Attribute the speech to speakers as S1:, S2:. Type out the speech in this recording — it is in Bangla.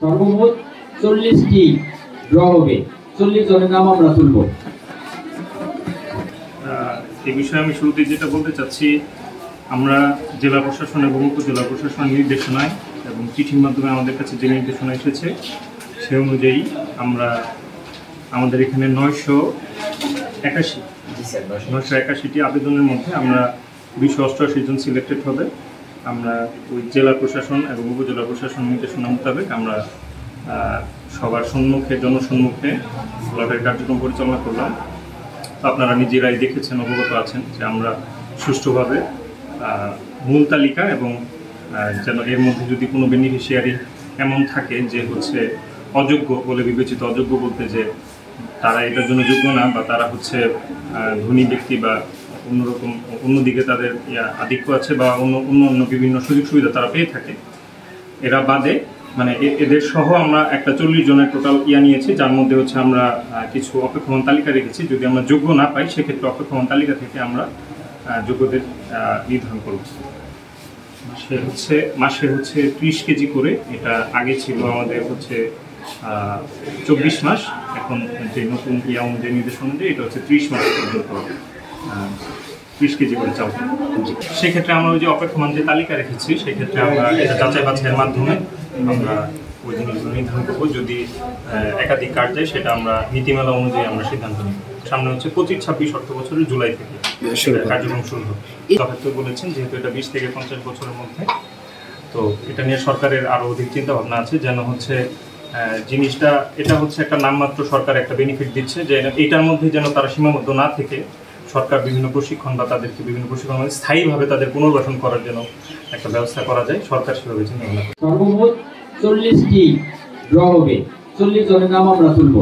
S1: সর্বমোট 40টি ড্র হবে। 40 জনের নাম আমরা তুলব।
S2: এই বিষয়ে আমি শুরুতে যেটা বলতে চাচ্ছি, আমরা জেলা প্রশাসন এবং উপজেলা প্রশাসনের নির্দেশনায় এবং চিঠির মাধ্যমে আমাদের কাছে যে নির্দেশনা এসেছে সে অনুযায়ী আমরা আমাদের এখানে 981টি আবেদনের মধ্যে আমরা 288 জন সিলেক্টেড হবে। আমরা ওই জেলা প্রশাসন এবং উপজেলা প্রশাসন নির্দেশনা মোতাবেক আমরা সবার সম্মুখে জনসম্মুখে লটারির কার্যক্রম পরিচালনা করলাম। আপনারা নিজেরাই দেখেছেন, অবগত আছেন যে আমরা সুষ্ঠুভাবে মূল তালিকা এবং যেন এর মধ্যে যদি কোনো বেনিফিশিয়ারি এমন থাকে যে হচ্ছে অযোগ্য বলে বিবেচিত, অযোগ্য বলতে যে তারা এটার জন্য যোগ্য না বা তারা হচ্ছে ধনী ব্যক্তি বা অন্যরকম অন্যদিকে তাদের আধিক্য আছে বা অন্য বিভিন্ন সুযোগ সুবিধা তারা পেয়ে থাকে, এরা বাদে মানে এদের সহ আমরা একটা 40 জনের টোটাল নিয়েছি, যার মধ্যে হচ্ছে আমরা কিছু অপেক্ষমান তালিকা রেখেছি। যদি আমরা যোগ্য না পাই সেক্ষেত্রে অপেক্ষমান তালিকা থেকে আমরা যোগ্যদের নির্ধারণ করব। মাসে হচ্ছে 30 কেজি করে, এটা আগে ছিল আমাদের হচ্ছে 24 মাস, এখন যে নতুন অনুযায়ী নির্দেশনা অনুযায়ী এটা হচ্ছে 30 মাস পর্যন্ত 30 কেজি করে চাল। সেক্ষেত্রে আমরা ওই যে অপেক্ষমান যে তালিকা রেখেছি সেক্ষেত্রে আমরা এটা যাচাই বাছাইয়ের মাধ্যমে আমরা ওই জিনিসগুলো নির্ধারণ করবো। যদি একাধিক কার্ড যায় সেটা আমরা নীতিমালা অনুযায়ী আমরা সিদ্ধান্ত নিই। সামনে হচ্ছে 25-26 অর্থ বছরের জুলাই থেকে কার্যক্রম শুরু হবে। তবে বলেছেন যেহেতু এটা 20 থেকে 50 বছরের মধ্যে, তো এটা নিয়ে সরকারের আরও অধিক চিন্তা ভাবনা আছে যেন হচ্ছে জিনিসটা এটা হচ্ছে একটা নামমাত্র সরকার একটা বেনিফিট দিচ্ছে, যে এটার মধ্যে যেন তারা সীমাবদ্ধ না থেকে সরকার বিভিন্ন প্রশিক্ষণ বা তাদেরকে বিভিন্ন প্রশিক্ষণ স্থায়ীভাবে তাদের পুনর্বাসন করার জন্য একটা ব্যবস্থা করা যায়, সরকার সেভাবে চিন্তা ভাবনা।
S1: সর্বমোট 40টি ড্র হবে। 40 জনের নাম আমরা তুলব।